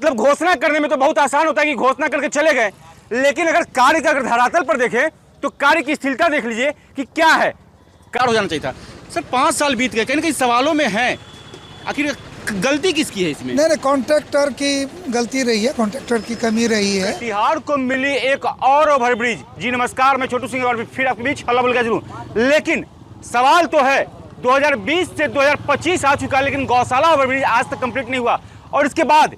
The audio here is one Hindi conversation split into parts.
मतलब घोषणा करने में तो बहुत आसान होता है कि घोषणा करके चले गए, लेकिन अगर कार्य का अगर धरातल पर देखें तो कार्य की स्थिरता देख लीजिए कि क्या है। कार हो जाना चाहिए था सर। 5 साल बीत गए, कहीं ना कहीं सवालों में है आखिर गलती किसकी है इसमें? नहीं, कॉन्ट्रैक्टर की गलती रही है, कॉन्ट्रैक्टर की कमी रही है। कटिहार को मिली एक और ओवरब्रिज। जी नमस्कार, मैं छोटू सिंह और फिर आपके बीच हल्ला बोल गया जरूर। लेकिन सवाल तो है 2020 से 2025 आ चुका, लेकिन गौशाला ओवरब्रिज आज तक कंप्लीट नहीं हुआ। और इसके बाद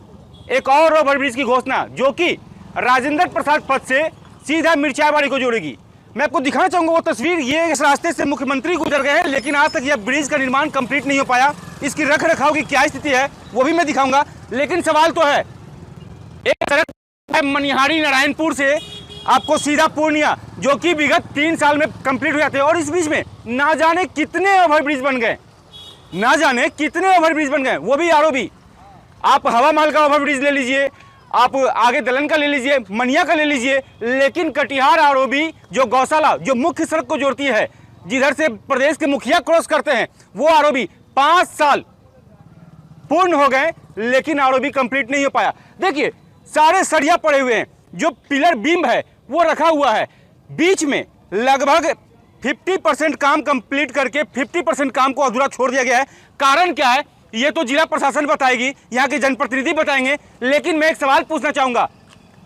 एक और ओवरब्रिज की घोषणा जो कि राजेंद्र प्रसाद पथ से सीधा मिर्चाईबाड़ी को जोड़ेगी। मैं आपको दिखाना चाहूंगा वो तस्वीर। ये इस रास्ते से मुख्यमंत्री गुजर गए हैं, लेकिन आज तक यह ब्रिज का निर्माण कंप्लीट नहीं हो पाया। इसकी रख रखाव की क्या स्थिति है वो भी मैं दिखाऊंगा। लेकिन सवाल तो है, एक सड़क है मनिहारी नारायणपुर से आपको सीधा पूर्णिया, जो कि विगत 3 साल में कंप्लीट हो जाते हैं। और इस बीच में ना जाने कितने ओवरब्रिज बन गए, ना जाने कितने ओवरब्रिज बन गए, वो भी आरओबी। आप हवा महल का ओवरब्रिज ले लीजिए, आप आगे दलन का ले लीजिए, मनिया का ले लीजिए, लेकिन कटिहार आरओबी जो गौशाला जो मुख्य सड़क को जोड़ती है, जिधर से प्रदेश के मुखिया क्रॉस करते हैं, वो आरओबी 5 साल पूर्ण हो गए, लेकिन आरओबी कंप्लीट नहीं हो पाया। देखिए सारे सरिया पड़े हुए हैं, जो पिलर बीम है वो रखा हुआ है। बीच में लगभग 50% काम कंप्लीट करके 50% काम को अधूरा छोड़ दिया गया है। कारण क्या है ये तो जिला प्रशासन बताएगी, यहाँ के जनप्रतिनिधि बताएंगे। लेकिन मैं एक सवाल पूछना चाहूंगा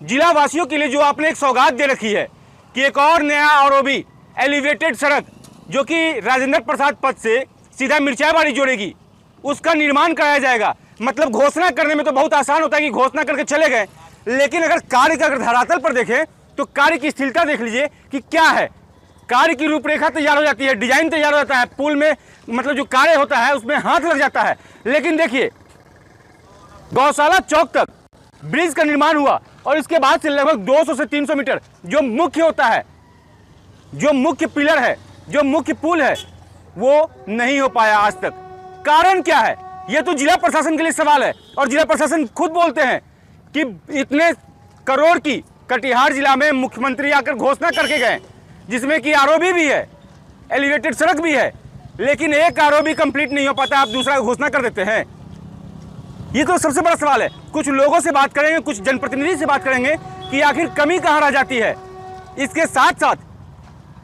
जिला वासियों के लिए, जो आपने एक सौगात दे रखी है कि एक और नया आरओबी एलिवेटेड सड़क जो कि राजेंद्र प्रसाद पथ से सीधा मिर्चाईबाड़ी जोड़ेगी, उसका निर्माण कराया जाएगा। मतलब घोषणा करने में तो बहुत आसान होता है कि घोषणा करके चले गए, लेकिन अगर कार्य का अगर धरातल पर देखें तो कार्य की स्थिरता देख लीजिए कि क्या है। कार्य की रूपरेखा तैयार हो जाती है, डिजाइन तैयार हो जाता है, पुल में मतलब जो कार्य होता है उसमें हाथ लग जाता है। लेकिन देखिए गौशाला चौक तक ब्रिज का निर्माण हुआ और इसके बाद से लगभग 200 से 300 मीटर जो मुख्य होता है, जो मुख्य पिलर है, जो मुख्य पुल है, वो नहीं हो पाया आज तक। कारण क्या है ये तो जिला प्रशासन के लिए सवाल है। और जिला प्रशासन खुद बोलते हैं कि इतने करोड़ की कटिहार जिला में मुख्यमंत्री आकर घोषणा करके गए, जिसमें कि आरओबी भी है, एलिवेटेड सड़क भी है, लेकिन एक आरओबी कंप्लीट नहीं हो पाता, आप दूसरा घोषणा कर देते हैं। ये तो सबसे बड़ा सवाल है। कुछ लोगों से बात करेंगे, कुछ जनप्रतिनिधि से बात करेंगे कि आखिर कमी कहाँ रह जाती है। इसके साथ साथ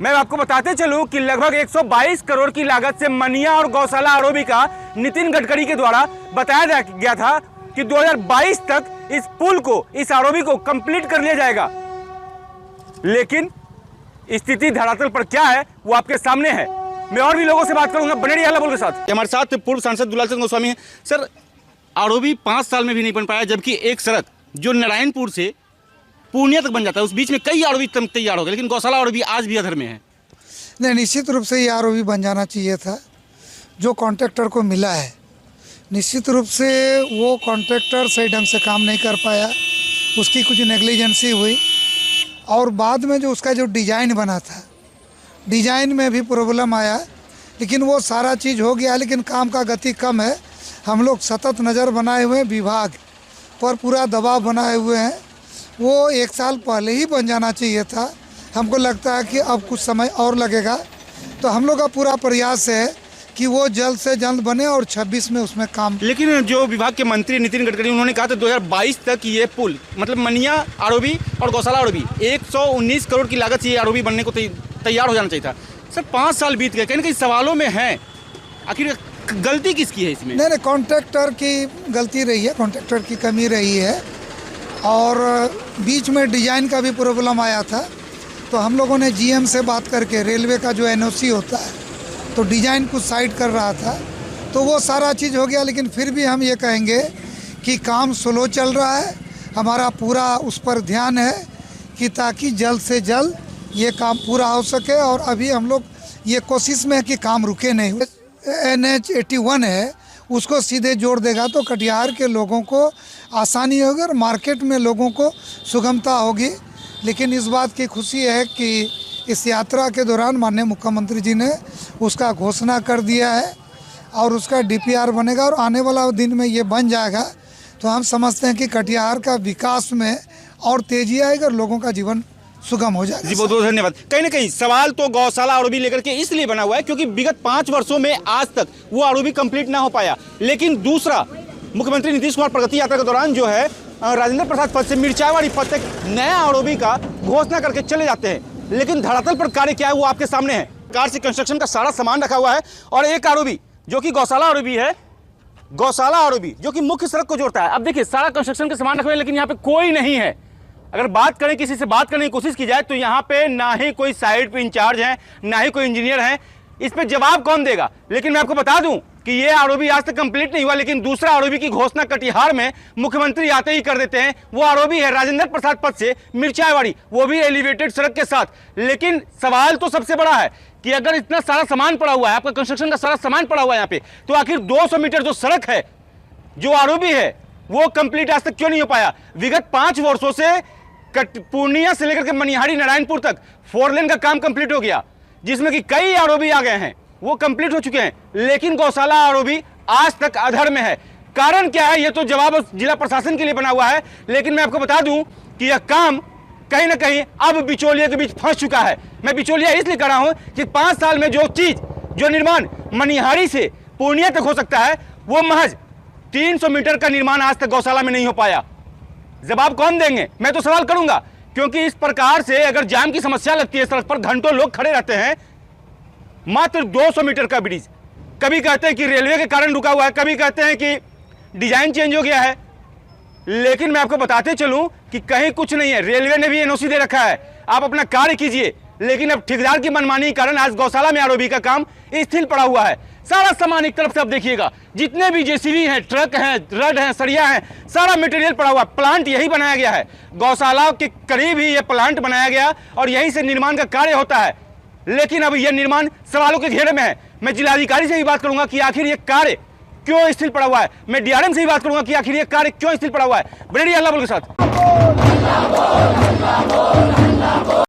मैं आपको बताते चलूं कि लगभग 122 करोड़ की लागत से मनिया और गौशाला आरओबी का नितिन गडकरी के द्वारा बताया गया था कि 2022 तक इस पुल को, इस आरओबी को कंप्लीट कर लिया जाएगा। लेकिन स्थिति धरातल पर क्या है वो आपके सामने है। मैं और भी लोगों से बात करूंगा। बने रहिए हल्ला बोल के साथ। हमारे साथ पूर्व सांसद दुलाल चंद्र गोस्वामी हैं। सर आरओबी 5 साल में भी नहीं बन पाया, जबकि एक सड़क जो नारायणपुर से पूर्णिया तक बन जाता है, उस बीच में कई आरओबी तैयार हो गए, लेकिन गौशाला आरओबी आज भी अधर में है। नहीं, निश्चित रूप से ये आरओबी बन जाना चाहिए था। जो कॉन्ट्रैक्टर को मिला है, निश्चित रूप से वो कॉन्ट्रैक्टर सही ढंग से काम नहीं कर पाया, उसकी कुछ नेग्लिजेंसी हुई। और बाद में जो उसका जो डिज़ाइन बना था, डिज़ाइन में भी प्रॉब्लम आया। लेकिन वो सारा चीज़ हो गया, लेकिन काम का गति कम है। हम लोग सतत नज़र बनाए हुए हैं, विभाग पर पूरा दबाव बनाए हुए हैं। वो 1 साल पहले ही बन जाना चाहिए था। हमको लगता है कि अब कुछ समय और लगेगा, तो हम लोग का पूरा प्रयास है कि वो जल्द से जल्द बने और 26 में उसमें काम। लेकिन जो विभाग के मंत्री नितिन गडकरी, उन्होंने कहा था 2022 तक ये पुल, मतलब मनिया आरओबी और गौशाला आरओबी 119 करोड़ की लागत से ये आरओबी बनने को तैयार हो जाना चाहिए था। सर 5 साल बीत गए, कहीं ना कहीं सवालों में है आखिर गलती किसकी है इसमें? नहीं, कॉन्ट्रैक्टर की गलती रही है, कॉन्ट्रैक्टर की कमी रही है। और बीच में डिज़ाइन का भी प्रॉब्लम आया था, तो हम लोगों ने जीएम से बात करके, रेलवे का जो एनओसी होता है, तो डिज़ाइन कुछ साइड कर रहा था, तो वो सारा चीज़ हो गया। लेकिन फिर भी हम ये कहेंगे कि काम स्लो चल रहा है। हमारा पूरा उस पर ध्यान है कि ताकि जल्द से जल्द ये काम पूरा हो सके। और अभी हम लोग ये कोशिश में है कि काम रुके नहीं। NH 81 है, उसको सीधे जोड़ देगा तो कटिहार के लोगों को आसानी होगी और मार्केट में लोगों को सुगमता होगी। लेकिन इस बात की खुशी है कि इस यात्रा के दौरान माननीय मुख्यमंत्री जी ने उसका घोषणा कर दिया है और उसका DPR बनेगा और आने वाला दिन में ये बन जाएगा, तो हम समझते हैं कि कटिहार का विकास में और तेजी आएगी और लोगों का जीवन सुगम हो जाएगा। जी बहुत बहुत धन्यवाद। कहीं ना कहीं सवाल तो गौशाला आरओबी लेकर के इसलिए बना हुआ है क्योंकि विगत 5 वर्षों में आज तक वो आरओबी कंप्लीट ना हो पाया। लेकिन दूसरा, मुख्यमंत्री नीतीश कुमार प्रगति यात्रा के दौरान जो है राजेंद्र प्रसाद पद से मिर्चावाड़ी पद तक नया आरओबी का घोषणा करके चले जाते हैं, लेकिन धरातल पर कार्य क्या है वो आपके सामने है। कार से कंस्ट्रक्शन का सारा सामान रखा हुआ है और एक आरओबी जो कि गौशाला आरओबी है, गौशाला आरओबी जो कि मुख्य सड़क को जोड़ता है। अब देखिए सारा कंस्ट्रक्शन का सामान रखा हुआ है, लेकिन यहाँ पे कोई नहीं है। अगर बात करें, किसी से बात करने की कोशिश की जाए तो यहाँ पे ना ही कोई साइड पे इंचार्ज है, ना ही कोई इंजीनियर है। इस पे जवाब कौन देगा? लेकिन मैं आपको बता दूं कि ये आरओबी आज तक कंप्लीट नहीं हुआ, लेकिन दूसरा आरओबी की घोषणा कटिहार में मुख्यमंत्री आते ही कर देते हैं। वो आरओबी है राजेंद्र प्रसाद पथ से मिर्चावाड़ी, वो भी एलिवेटेड सड़क के साथ। लेकिन सवाल तो सबसे बड़ा है कि अगर इतना सारा सामान पड़ा हुआ है, आपका कंस्ट्रक्शन का सारा सामान पड़ा हुआ है यहाँ पे, तो आखिर 200 मीटर जो सड़क है, जो आरओबी है, वो कंप्लीट आज तक क्यों नहीं हो पाया? विगत 5 वर्षों से पूर्णिया से लेकर के मनिहारी नारायणपुर तक 4 लेन का काम कंप्लीट हो गया, जिसमें कि कई आरओबी आ गए हैं, वो कंप्लीट हो चुके हैं, लेकिन गौशाला आरओबी आज तक अधर में है। कारण क्या है? ये तो जवाब जिला प्रशासन के लिए बना हुआ है, लेकिन मैं आपको बता दूं कि यह काम कहीं ना कहीं अब बिचौलिए के बीच फंस चुका है। मैं बिचौलिया इसलिए कर रहा हूं कि 5 साल में जो निर्माण मनिहारी से पूर्णिया तक हो सकता है, वो महज 300 मीटर का निर्माण आज तक गौशाला में नहीं हो पाया। जवाब कौन देंगे? मैं तो सवाल करूंगा, क्योंकि इस प्रकार से अगर जाम की समस्या लगती है, सड़क पर घंटों लोग खड़े रहते हैं। मात्र 200 मीटर का ब्रिज, कभी कहते हैं कि रेलवे के कारण रुका हुआ है, कभी कहते हैं कि डिजाइन चेंज हो गया है, लेकिन मैं आपको बताते चलूं कि कहीं कुछ नहीं है। रेलवे ने भी एनओसी दे रखा है, आप अपना कार्य कीजिए, लेकिन अब ठेकेदार की मनमानी के कारण आज गौशाला में आरओबी का काम स्थिर पड़ा हुआ है। सारा सामान एक तरफ से आप देखिएगा, जितने भी जेसीबी हैं, ट्रक हैं, रड हैं, सरिया हैं, सारा मटेरियल पड़ा हुआ। प्लांट यही बनाया गया है, गौशाला के करीब ही यह प्लांट बनाया गया और यहीं से निर्माण का कार्य होता है। लेकिन अब यह निर्माण सवालों के घेरे में है। मैं जिलाधिकारी से भी बात करूंगा कि आखिर यह कार्य क्यों स्थिर पड़ा हुआ है। मैं डीआरएम से भी बात करूंगा कि आखिर यह कार्य क्यों स्थिर पड़ा हुआ है। ब्रेडी अल्लाह के साथ।